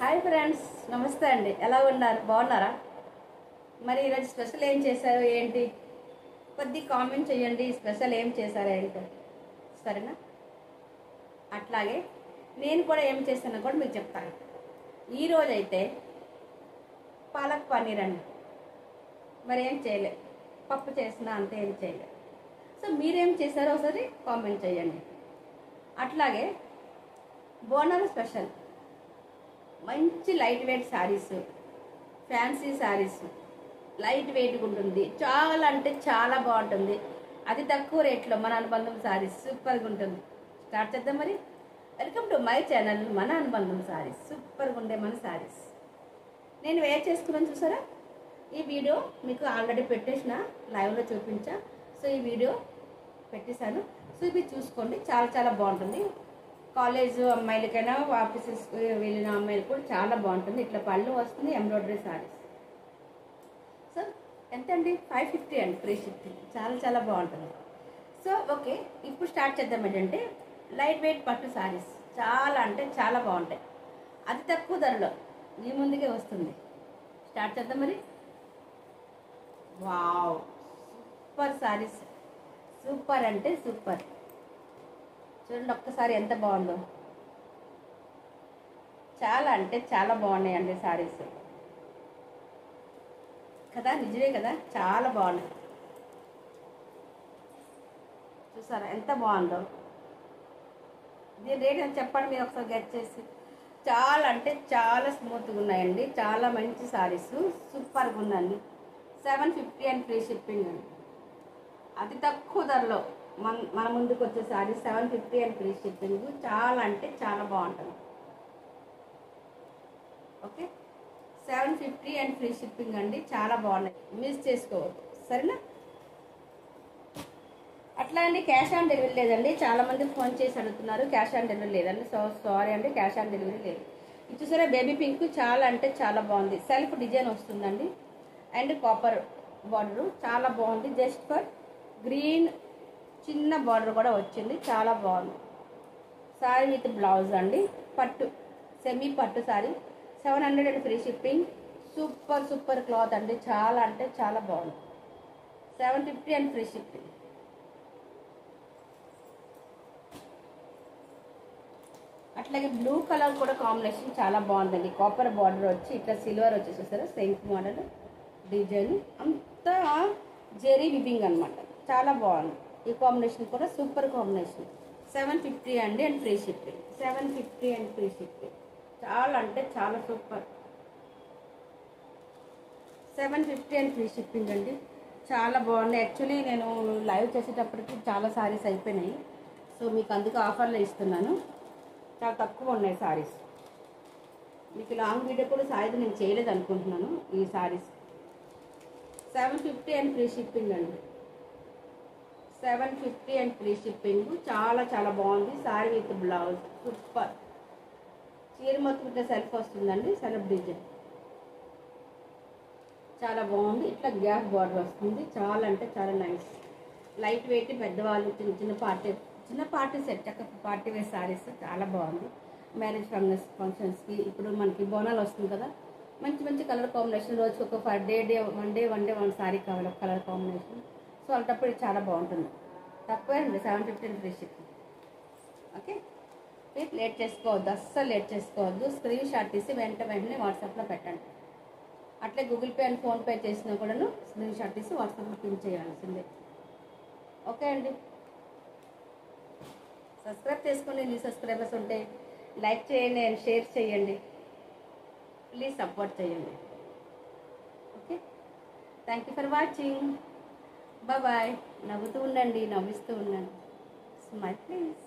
Hi friends, నమస్తే అండి. ఎలా ఉన్నారు? బాగున్నారా? మరి ఈరోజు స్పెషల్ ఏం చేశారు ఏంటి? కొద్ది కామెంట్ చేయండి. స్పెషల్ ఏం చేశారు ఏంటో, సరేనా? అట్లాగే నేను కూడా ఏం చేస్తానో కూడా మీకు చెప్తాను. ఈరోజు అయితే పాలక్ పన్నీర్ అండి. మరి ఏం చేయలేదు, పప్పు చేసిన అంతే, ఏం చేయలేదు. సో మీరేం చేశారో ఒకసారి కామెంట్ చేయండి. అట్లాగే బోనాల స్పెషల్ మంచి light weight saris, fancy saris, light వెయిట్గా ఉంటుంది. చాలా అంటే చాలా బాగుంటుంది. అతి తక్కువ రేట్లో మన అనుబంధం శారీస్ సూపర్గా ఉంటుంది. స్టార్ట్ చేద్దాం మరి. వెల్కమ్ టు మై ఛానల్ మన అనుబంధం శారీస్. సూపర్గా ఉండే మన శారీస్ నేను వేర్ చేసుకున్నాను, చూసారా? ఈ వీడియో మీకు ఆల్రెడీ పెట్టేసిన, లైవ్లో చూపించా. సో ఈ వీడియో పెట్టేశాను. సో ఇవి చూసుకోండి, చాలా చాలా బాగుంటుంది. కాలేజ్ అమ్మాయిలకైనా ఆఫీసెస్కి వెళ్ళిన అమ్మాయిలు కూడా చాలా బాగుంటుంది. ఇట్లా పళ్ళు వస్తుంది, ఎంబ్రాయిడరీ శారీస్. సో ఎంత అండి? 550 అండి, ఫ్రీ షిప్పింగ్. చాలా చాలా బాగుంటుంది. సో ఓకే, ఇప్పుడు స్టార్ట్ చేద్దాం. ఏంటంటే లైట్ వెయిట్ పట్టు శారీస్ చాలా అంటే చాలా బాగుంటాయి. అతి తక్కువ ధరలో మీ ముందుకే వస్తుంది. స్టార్ట్ చేద్దాం మరి. వావ్, సూపర్ శారీస్, సూపర్ అంటే సూపర్. చూడండి ఒక్కసారి ఎంత బాగుందో. చాలా అంటే చాలా బాగున్నాయండి శారీస్ కదా, నిజమే కదా, చాలా బాగున్నాయి. చూసారా ఎంత బాగుందో? దీని రేట్ అని చెప్పండి మీరు ఒకసారి గెట్ చేసి. చాలా అంటే చాలా స్మూత్గా ఉన్నాయండి, చాలా మంచి శారీస్, సూపర్గా ఉందండి. 750 అండ్ ఫ్రీ షిప్పింగ్ అండి. అతి తక్కువ ధరలో మన ముందుకు వచ్చే శారీ 750 అండ్ ఫ్రీ షిప్పింగ్. చాలా అంటే చాలా బాగుంటుంది. ఓకే, 750 అండ్ ఫ్రీ షిప్పింగ్ అండి. చాలా బాగున్నాయి, మిస్ చేసుకోవద్దు, సరేనా? అట్లా అండి, క్యాష్ ఆన్ డెలివరీ లేదండి. చాలామంది ఫోన్ చేసి అడుగుతున్నారు, క్యాష్ ఆన్ డెలివరీ లేదండి. సో సారీ అండి, క్యాష్ ఆన్ డెలివరీ లేదు. ఇది చూసారా, బేబీ పింక్, చాలా అంటే చాలా బాగుంది. సెల్ఫ్ డిజైన్ వస్తుందండి అండ్ కాపర్ బార్డరు, చాలా బాగుంది. జస్ట్ ఫర్ గ్రీన్ చిన్న బార్డర్ కూడా వచ్చింది, చాలా బాగుంది. శారీ విత్ బ్లౌజ్ అండి, పట్టు, సెమీ పట్టు sari. 700 and free shipping. Super super cloth అండి, చాలా అంటే చాలా బాగుంది. 750 అండ్ ఫ్రీ షిప్పింగ్. అట్లాగే బ్లూ కలర్ కూడా కాంబినేషన్ చాలా బాగుందండి. కాపర్ బార్డర్ వచ్చి ఇట్లా సిల్వర్ వచ్చేసేసారు, సెయింట్ మోడల్ డిజైన్, అంతా జెరీ వివింగ్ అనమాట. చాలా బాగుంది. ఈ కాంబినేషన్ కూడా సూపర్ కాంబినేషన్. 750 అండి and free shipping. 750 and free shipping. చాలా అంటే చాలా సూపర్. 750 అండ్ ఫ్రీ షిప్పింగ్ అండి, చాలా బాగుంది. యాక్చువల్లీ నేను లైవ్ చేసేటప్పటికి చాలా శారీస్ అయిపోయినాయి. సో మీకు అందుకు ఆఫర్లో ఇస్తున్నాను. చాలా తక్కువ ఉన్నాయి శారీస్. మీకు లాంగ్ వీడియో కూడా సాయిది నేను చేయలేదు అనుకుంటున్నాను. ఈ శారీస్ 750 అండ్ ఫ్రీ షిప్పింగ్ అండి. 750 అండ్ ఫ్రీ షిప్పింగ్. చాలా చాలా బాగుంది. Sari with blouse super. చీర మొత్తం ఇట్లా సెల్ఫ్ వస్తుందండి, సెల్ఫ్ డిజైన్ చాలా బాగుంది. ఇట్లా గ్యాప్ బార్డర్ వస్తుంది. చాలా అంటే చాలా నైస్. లైట్ వెయిట్, పెద్దవాళ్ళు, చిన్న పార్టీ సెట్, చక్కగా పార్టీ వేర్ శారీస్ చాలా బాగుంది. మ్యారేజ్ ఫంక్షన్స్కి ఇప్పుడు మనకి బోనాలు వస్తుంది కదా, మంచి మంచి కలర్ కాంబినేషన్. రోజుకి ఒక వన్ డే వన్ శారీ కావాలి, ఒక కలర్ కాంబినేషన్. సో అలాంటప్పుడు చాలా బాగుంటుంది. తక్కువే అండి, 750 free shipping. Okay, please late చేసుకోవద్దు, అస్సలు లేట్ చేసుకోవద్దు. స్క్రీన్ షాట్ తీసి వెంటనే వాట్సాప్లో పెట్టండి. అట్లే గూగుల్ పే అండ్ ఫోన్పే చేసినా కూడాను స్క్రీన్ షాట్ తీసి వాట్సాప్లో పిన్ చేయాల్సిందే. ఓకే అండి, సబ్స్క్రైబ్ చేసుకోండి. న్యూ సబ్స్క్రైబర్స్ ఉంటే లైక్ చేయండి అండ్ షేర్ చేయండి. ప్లీజ్ సపోర్ట్ చేయండి. Okay, thank you for watching. Bye. నవ్వుతూ ఉండండి, నవ్విస్తూ ఉండండి. Smile please.